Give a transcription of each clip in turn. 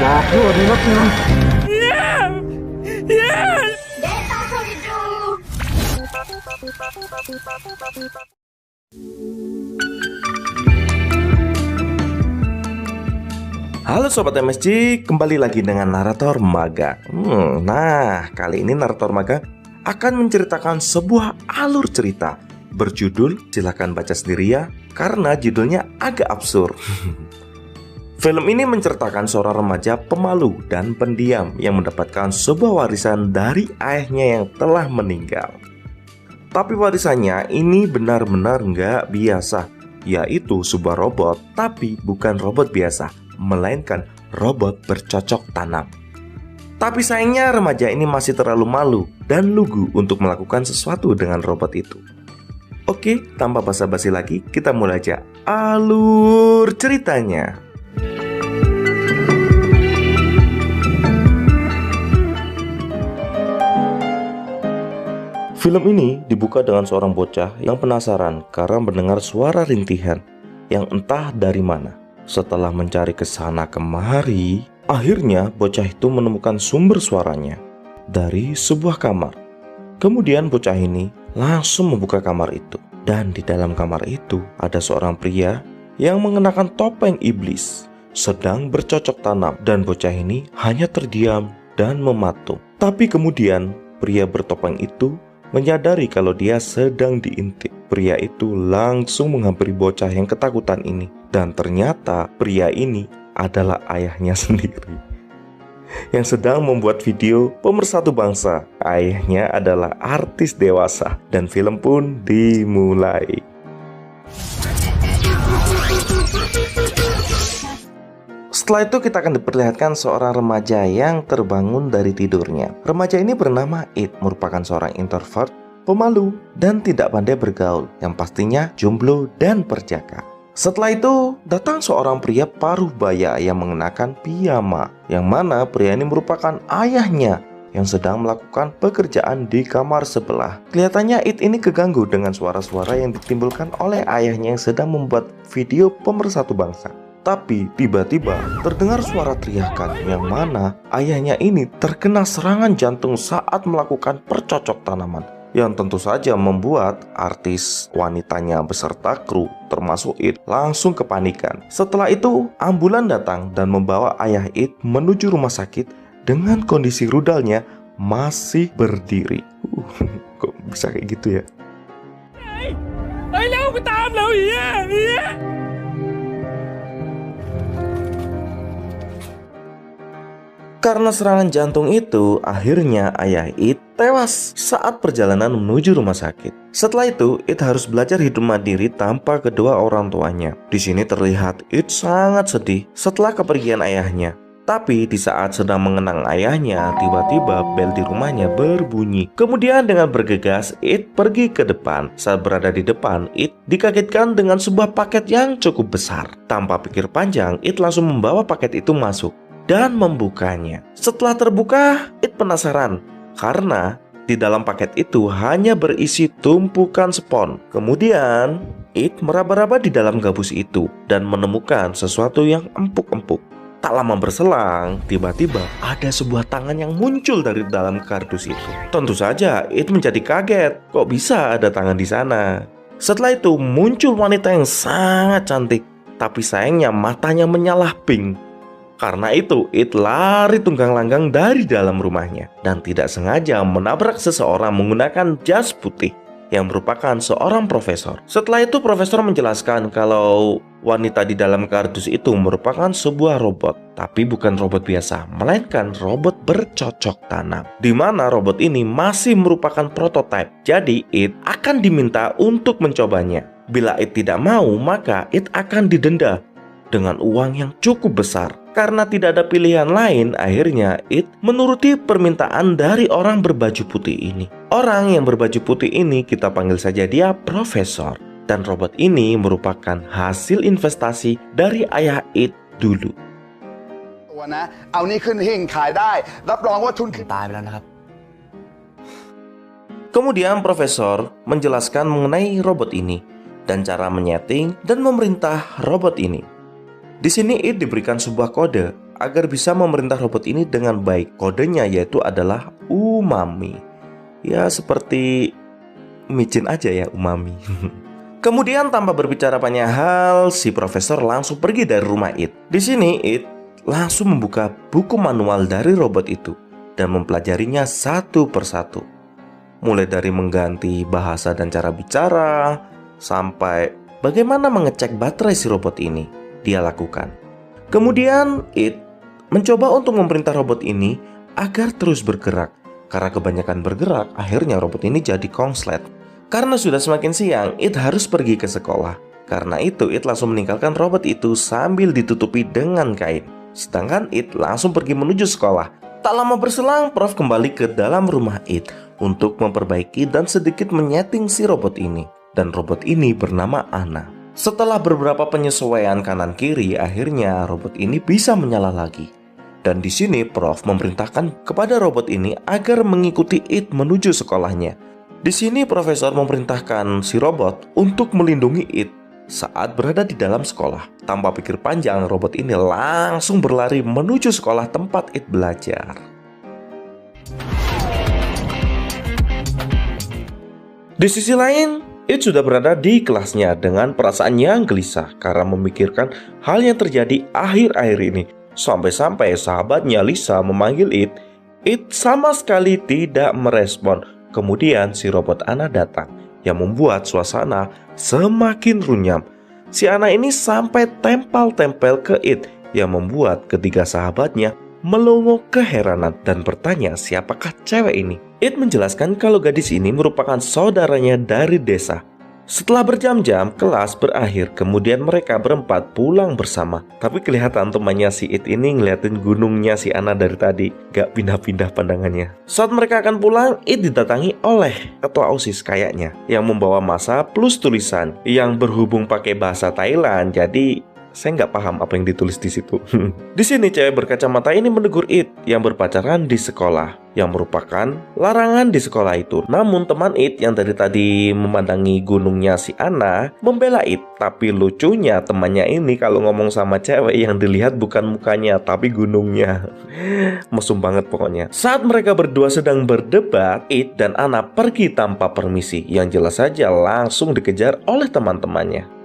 บอกด้วยดีนะคุณ Halo Sobat MSG, kembali lagi dengan Narator Maga. Nah, kali ini Narator Maga akan menceritakan sebuah alur cerita berjudul, silahkan baca sendiri ya, karena judulnya agak absurd. Film ini menceritakan seorang remaja pemalu dan pendiam yang mendapatkan sebuah warisan dari ayahnya yang telah meninggal. Tapi warisannya ini benar-benar nggak biasa, yaitu sebuah robot, tapi bukan robot biasa, melainkan robot bercocok tanam. Tapi sayangnya remaja ini masih terlalu malu dan lugu untuk melakukan sesuatu dengan robot itu. Oke, tanpa basa-basi lagi, kita mulai aja alur ceritanya. Film ini dibuka dengan seorang bocah yang penasaran karena mendengar suara rintihan yang entah dari mana. Setelah mencari ke sana kemari, akhirnya bocah itu menemukan sumber suaranya dari sebuah kamar. Kemudian bocah ini langsung membuka kamar itu. Dan di dalam kamar itu ada seorang pria yang mengenakan topeng iblis sedang bercocok tanam. Dan bocah ini hanya terdiam dan mematung. Tapi kemudian pria bertopeng itu menyadari kalau dia sedang diintip. Pria itu langsung menghampiri bocah yang ketakutan ini. Dan ternyata pria ini adalah ayahnya sendiri yang sedang membuat video pemersatu bangsa. Ayahnya adalah artis dewasa dan film pun dimulai. Setelah itu kita akan diperlihatkan seorang remaja yang terbangun dari tidurnya. Remaja ini bernama It, merupakan seorang introvert, pemalu, dan tidak pandai bergaul, yang pastinya jomblo dan perjaka. Setelah itu, datang seorang pria paruh baya yang mengenakan piyama, yang mana pria ini merupakan ayahnya yang sedang melakukan pekerjaan di kamar sebelah. Kelihatannya It ini keganggu dengan suara-suara yang ditimbulkan oleh ayahnya yang sedang membuat video pemersatu bangsa. Tapi tiba-tiba terdengar suara teriakan yang mana ayahnya ini terkena serangan jantung saat melakukan percocok tanaman, yang tentu saja membuat artis wanitanya beserta kru termasuk It langsung kepanikan. Setelah itu ambulan datang dan membawa ayah It menuju rumah sakit dengan kondisi rudalnya masih berdiri. Kok bisa kayak gitu ya? Karena serangan jantung itu, akhirnya ayah It tewas saat perjalanan menuju rumah sakit. Setelah itu, It harus belajar hidup mandiri tanpa kedua orang tuanya. Di sini terlihat It sangat sedih setelah kepergian ayahnya. Tapi di saat sedang mengenang ayahnya, tiba-tiba bel di rumahnya berbunyi. Kemudian dengan bergegas, It pergi ke depan. Saat berada di depan, It dikagetkan dengan sebuah paket yang cukup besar. Tanpa pikir panjang, It langsung membawa paket itu masuk dan membukanya. Setelah terbuka, It penasaran karena di dalam paket itu hanya berisi tumpukan spons. Kemudian It meraba-raba di dalam gabus itu dan menemukan sesuatu yang empuk-empuk. Tak lama berselang, tiba-tiba ada sebuah tangan yang muncul dari dalam kardus itu. Tentu saja It menjadi kaget, kok bisa ada tangan di sana. Setelah itu muncul wanita yang sangat cantik, tapi sayangnya matanya menyala pink. Karena itu, It lari tunggang-langgang dari dalam rumahnya dan tidak sengaja menabrak seseorang menggunakan jas putih yang merupakan seorang profesor. Setelah itu, profesor menjelaskan kalau wanita di dalam kardus itu merupakan sebuah robot, tapi bukan robot biasa, melainkan robot bercocok tanam. Di mana robot ini masih merupakan prototipe, jadi It akan diminta untuk mencobanya. Bila It tidak mau, maka It akan didenda dengan uang yang cukup besar. Karena tidak ada pilihan lain, akhirnya It menuruti permintaan dari orang berbaju putih ini. Orang yang berbaju putih ini kita panggil saja dia Profesor. Dan robot ini merupakan hasil investasi dari ayah It dulu. เอานี่ขึ้นหิ้งขายได้รับรองว่าทุน ตายไปแล้วนะครับ Kemudian Profesor menjelaskan mengenai robot ini dan cara menyeting dan memerintah robot ini. Di sini It diberikan sebuah kode agar bisa memerintah robot ini dengan baik. Kodenya yaitu adalah umami. Ya seperti micin aja ya, umami. Kemudian tanpa berbicara banyak hal, si profesor langsung pergi dari rumah It. Di sini It langsung membuka buku manual dari robot itu dan mempelajarinya satu persatu. Mulai dari mengganti bahasa dan cara bicara, sampai bagaimana mengecek baterai si robot ini, dia lakukan. Kemudian It mencoba untuk memerintah robot ini agar terus bergerak. Karena kebanyakan bergerak, akhirnya robot ini jadi konslet. Karena sudah semakin siang, It harus pergi ke sekolah. Karena itu It langsung meninggalkan robot itu sambil ditutupi dengan kain. Sedangkan It langsung pergi menuju sekolah. Tak lama berselang, Prof kembali ke dalam rumah It untuk memperbaiki dan sedikit menyeting si robot ini. Dan robot ini bernama Anna. Setelah beberapa penyesuaian kanan kiri, akhirnya robot ini bisa menyala lagi. Dan di sini Prof memerintahkan kepada robot ini agar mengikuti It menuju sekolahnya. Di sini Profesor memerintahkan si robot untuk melindungi It saat berada di dalam sekolah. Tanpa pikir panjang, robot ini langsung berlari menuju sekolah tempat It belajar. Di sisi lain, It sudah berada di kelasnya dengan perasaan yang gelisah karena memikirkan hal yang terjadi akhir-akhir ini. Sampai-sampai sahabatnya Lisa memanggil It. It sama sekali tidak merespon. Kemudian si robot Anna datang yang membuat suasana semakin runyam. Si Anna ini sampai tempel-tempel ke It yang membuat ketiga sahabatnya melongo keheranan dan bertanya siapakah cewek ini. It menjelaskan kalau gadis ini merupakan saudaranya dari desa. Setelah berjam-jam, kelas berakhir. Kemudian mereka berempat pulang bersama. Tapi kelihatan temannya si It ini ngeliatin gunungnya si Anna dari tadi. Gak pindah-pindah pandangannya. Saat mereka akan pulang, It didatangi oleh ketua OSIS kayaknya, yang membawa masa plus tulisan yang berhubung pakai bahasa Thailand. Jadi saya nggak paham apa yang ditulis di situ. Di sini cewek berkacamata ini menegur It yang berpacaran di sekolah, yang merupakan larangan di sekolah itu. Namun teman It yang dari tadi memandangi gunungnya si Anna membela It. Tapi lucunya temannya ini kalau ngomong sama cewek yang dilihat bukan mukanya tapi gunungnya. Mesum banget pokoknya. Saat mereka berdua sedang berdebat, It dan Anna pergi tanpa permisi. Yang jelas saja langsung dikejar oleh teman-temannya.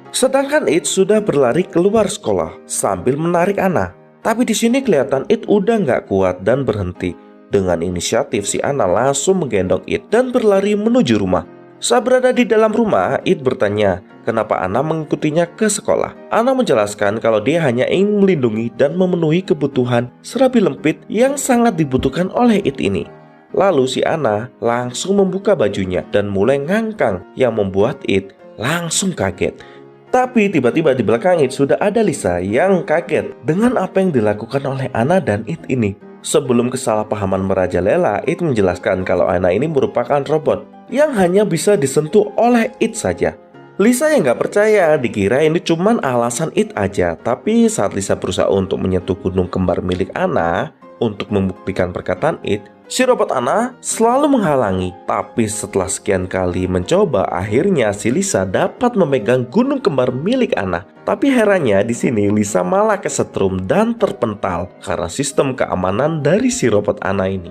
Sedangkan It sudah berlari keluar sekolah sambil menarik Anna. Tapi di sini kelihatan It udah nggak kuat dan berhenti. Dengan inisiatif si Anna langsung menggendong It dan berlari menuju rumah. Saat berada di dalam rumah, It bertanya kenapa Anna mengikutinya ke sekolah. Anna menjelaskan kalau dia hanya ingin melindungi dan memenuhi kebutuhan serabi lempit yang sangat dibutuhkan oleh It ini. Lalu si Anna langsung membuka bajunya dan mulai ngangkang yang membuat It langsung kaget. Tapi tiba-tiba di belakang It sudah ada Lisa yang kaget dengan apa yang dilakukan oleh Anna dan It ini. Sebelum kesalahpahaman merajalela, It menjelaskan kalau Anna ini merupakan robot yang hanya bisa disentuh oleh It saja. Lisa yang gak percaya, dikira ini cuman alasan It aja. Tapi saat Lisa berusaha untuk menyentuh gunung kembar milik Anna untuk membuktikan perkataan It, si robot Anna selalu menghalangi. Tapi setelah sekian kali mencoba, akhirnya si Lisa dapat memegang gunung kembar milik Anna. Tapi herannya di sini Lisa malah kesetrum dan terpental karena sistem keamanan dari si robot Anna ini.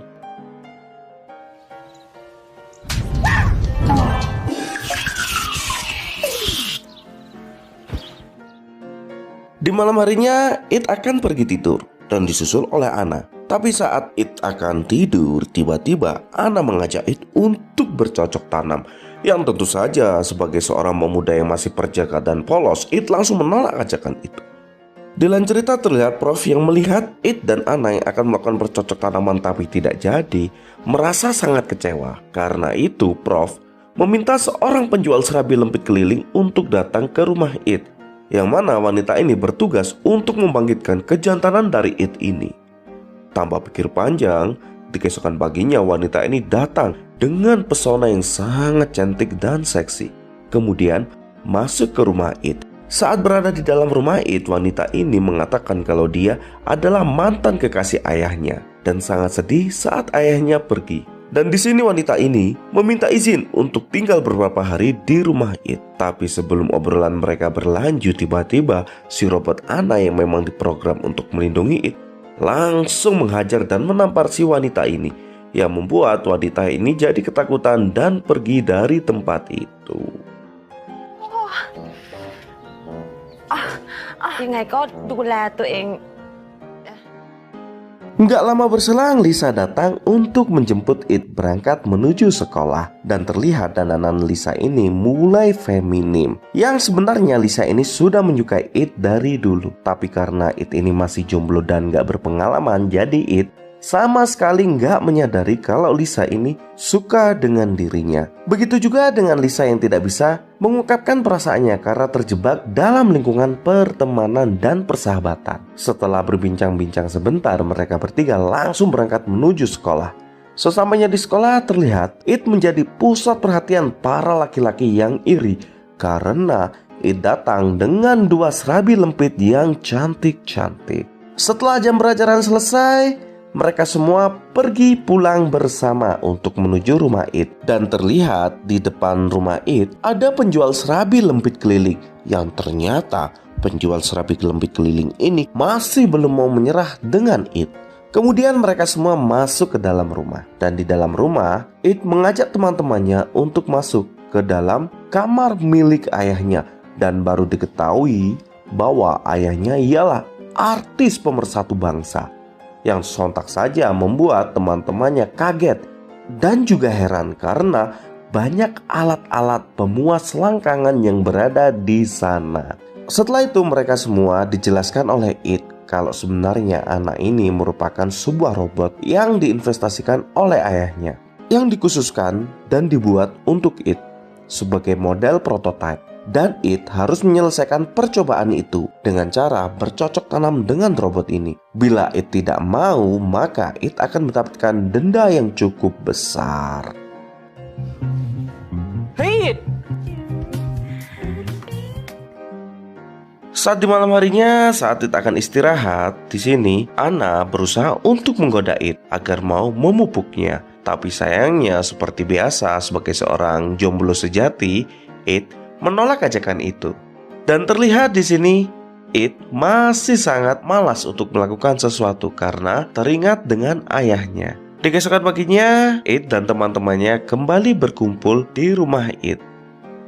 Di malam harinya, It akan pergi tidur dan disusul oleh Anna. Tapi saat It akan tidur, tiba-tiba Anna mengajak It untuk bercocok tanam. Yang tentu saja sebagai seorang pemuda yang masih perjaka dan polos, It langsung menolak ajakan itu. Di lain cerita terlihat Prof yang melihat It dan Anna yang akan melakukan bercocok tanaman tapi tidak jadi, merasa sangat kecewa. Karena itu Prof meminta seorang penjual serabi lempit keliling untuk datang ke rumah It, yang mana wanita ini bertugas untuk membangkitkan kejantanan dari It ini. Tanpa pikir panjang, di keesokan paginya wanita ini datang dengan pesona yang sangat cantik dan seksi. Kemudian masuk ke rumah It. Saat berada di dalam rumah It, wanita ini mengatakan kalau dia adalah mantan kekasih ayahnya dan sangat sedih saat ayahnya pergi. Dan di sini wanita ini meminta izin untuk tinggal beberapa hari di rumah It. Tapi sebelum obrolan mereka berlanjut, tiba-tiba si robot Anna yang memang diprogram untuk melindungi It langsung menghajar dan menampar si wanita ini, yang membuat wanita ini jadi ketakutan dan pergi dari tempat itu. ยังไงก็ดูแลตัวเอง Nggak lama berselang, Lisa datang untuk menjemput It berangkat menuju sekolah. Dan terlihat dandanan Lisa ini mulai feminim. Yang sebenarnya Lisa ini sudah menyukai It dari dulu. Tapi karena It ini masih jomblo dan nggak berpengalaman, jadi It sama sekali nggak menyadari kalau Lisa ini suka dengan dirinya. Begitu juga dengan Lisa yang tidak bisa mengungkapkan perasaannya karena terjebak dalam lingkungan pertemanan dan persahabatan. Setelah berbincang-bincang sebentar, mereka bertiga langsung berangkat menuju sekolah. Sesampainya di sekolah, terlihat It menjadi pusat perhatian para laki-laki yang iri karena It datang dengan 2 serabi lempit yang cantik-cantik. Setelah jam pelajaran selesai, mereka semua pergi pulang bersama untuk menuju rumah It. Dan terlihat di depan rumah It ada penjual serabi lempit keliling, yang ternyata penjual serabi lempit keliling ini masih belum mau menyerah dengan It. Kemudian mereka semua masuk ke dalam rumah. Dan di dalam rumah, It mengajak teman-temannya untuk masuk ke dalam kamar milik ayahnya. Dan baru diketahui bahwa ayahnya ialah artis pemersatu bangsa, yang sontak saja membuat teman-temannya kaget dan juga heran karena banyak alat-alat pemuas selangkangan yang berada di sana. Setelah itu mereka semua dijelaskan oleh It kalau sebenarnya anak ini merupakan sebuah robot yang diinvestasikan oleh ayahnya, yang dikhususkan dan dibuat untuk It sebagai model prototipe. Dan It harus menyelesaikan percobaan itu dengan cara bercocok tanam dengan robot ini. Bila It tidak mau, maka It akan mendapatkan denda yang cukup besar. Hey, Saat di malam harinya, saat It akan istirahat, di sini Anna berusaha untuk menggoda It agar mau memupuknya. Tapi sayangnya, seperti biasa sebagai seorang jomblo sejati, It menolak ajakan itu. Dan terlihat di sini It masih sangat malas untuk melakukan sesuatu karena teringat dengan ayahnya. Di keesokan paginya, It dan teman-temannya kembali berkumpul di rumah It.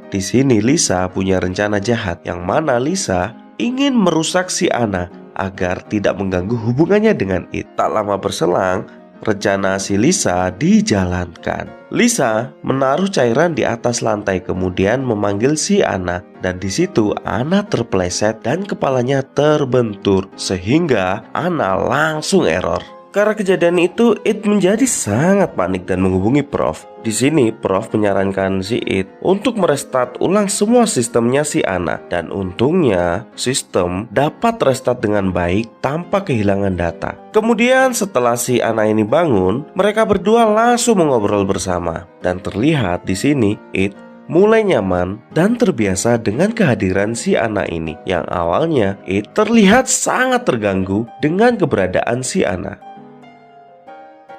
Di sini Lisa punya rencana jahat, yang mana Lisa ingin merusak si Anna agar tidak mengganggu hubungannya dengan It. Tak lama berselang, rencana si Lisa dijalankan. Lisa menaruh cairan di atas lantai, kemudian memanggil si Anna. Dan di situ Anna terpeleset dan kepalanya terbentur, sehingga Anna langsung error. Karena kejadian itu, It menjadi sangat panik dan menghubungi Prof. Di sini Prof menyarankan si It untuk merestart ulang semua sistemnya si Anna. Dan untungnya sistem dapat restart dengan baik tanpa kehilangan data. Kemudian setelah si Anna ini bangun, mereka berdua langsung mengobrol bersama. Dan terlihat di sini It mulai nyaman dan terbiasa dengan kehadiran si Anna ini. Yang awalnya It terlihat sangat terganggu dengan keberadaan si Anna.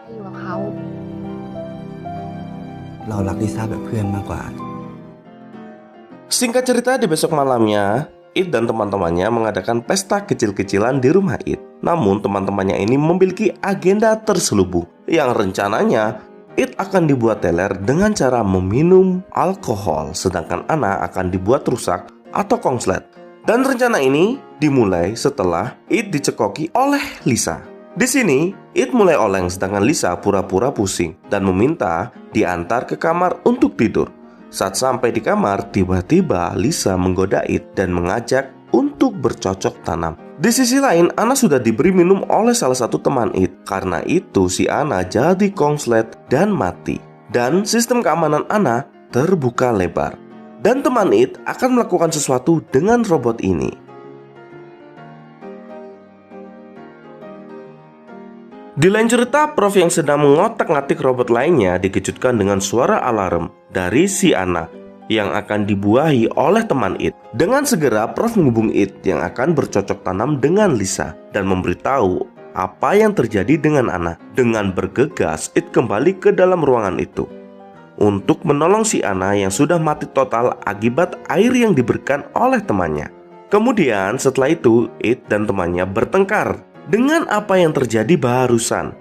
อยู่กับเขา เรารักลิซ่าแบบเพื่อนมากกว่า Singkat cerita, di besok malamnya It dan teman-temannya mengadakan pesta kecil-kecilan di rumah It. Namun teman-temannya ini memiliki agenda terselubung, yang rencananya It akan dibuat teler dengan cara meminum alkohol, sedangkan Anna akan dibuat rusak atau kongslet. Dan rencana ini dimulai setelah It dicekoki oleh Lisa. Di sini, It mulai oleng sedangkan Lisa pura-pura pusing dan meminta diantar ke kamar untuk tidur. Saat sampai di kamar, tiba-tiba Lisa menggoda It dan mengajak untuk bercocok tanam. Di sisi lain, Anna sudah diberi minum oleh salah satu teman It. Karena itu, si Anna jadi kongslet dan mati. Dan sistem keamanan Anna terbuka lebar. Dan teman It akan melakukan sesuatu dengan robot ini. Di lain cerita, Prof yang sedang mengotak-ngatik robot lainnya dikejutkan dengan suara alarm dari si Anna yang akan dibuahi oleh teman It. Dengan segera, Prof menghubungi It yang akan bercocok tanam dengan Lisa dan memberitahu apa yang terjadi dengan Anna. Dengan bergegas, It kembali ke dalam ruangan itu untuk menolong si Anna yang sudah mati total akibat air yang diberikan oleh temannya. Kemudian setelah itu, It dan temannya bertengkar dengan apa yang terjadi barusan.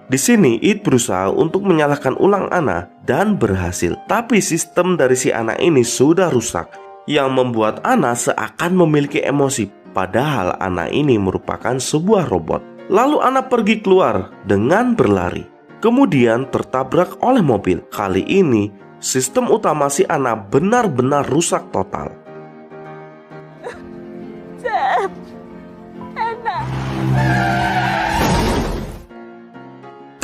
Di sini It berusaha untuk menyalahkan ulang Anna dan berhasil. Tapi sistem dari si Anna ini sudah rusak, yang membuat Anna seakan memiliki emosi. Padahal Anna ini merupakan sebuah robot. Lalu Anna pergi keluar dengan berlari. Kemudian tertabrak oleh mobil. Kali ini sistem utama si Anna benar-benar rusak total.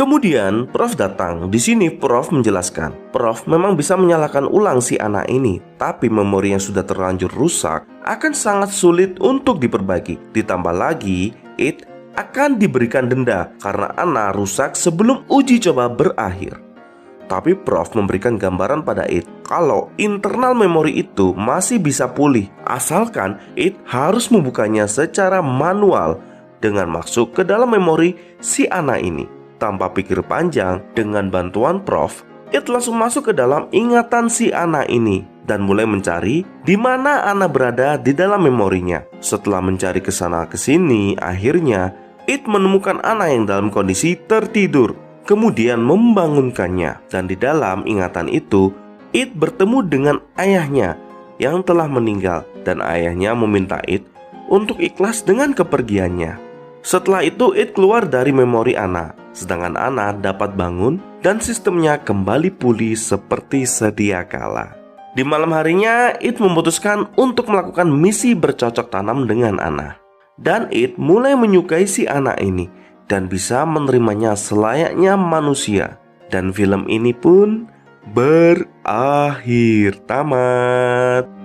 Kemudian Prof datang. Di sini Prof menjelaskan, Prof memang bisa menyalakan ulang si Anna ini, tapi memori yang sudah terlanjur rusak akan sangat sulit untuk diperbaiki. Ditambah lagi, It akan diberikan denda karena Anna rusak sebelum uji coba berakhir. Tapi Prof memberikan gambaran pada It kalau internal memori itu masih bisa pulih, asalkan It harus membukanya secara manual dengan masuk ke dalam memori si Anna ini. Tanpa pikir panjang, dengan bantuan Prof, It langsung masuk ke dalam ingatan si Anna ini dan mulai mencari di mana Anna berada di dalam memorinya. Setelah mencari ke sana ke sini, akhirnya It menemukan Anna yang dalam kondisi tertidur, kemudian membangunkannya. Dan di dalam ingatan itu, It bertemu dengan ayahnya yang telah meninggal, dan ayahnya meminta It untuk ikhlas dengan kepergiannya. Setelah itu It keluar dari memori Anna, sedangkan Anna dapat bangun dan sistemnya kembali pulih seperti sedia kala. Di malam harinya, It memutuskan untuk melakukan misi bercocok tanam dengan Anna. Dan It mulai menyukai si Anna ini dan bisa menerimanya selayaknya manusia. Dan film ini pun berakhir. Tamat.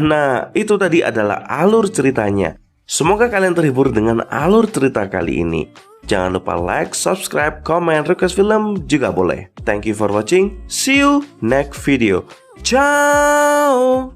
Nah, itu tadi adalah alur ceritanya. Semoga kalian terhibur dengan alur cerita kali ini. Jangan lupa like, subscribe, comment, request film juga boleh. Thank you for watching. See you next video. Ciao.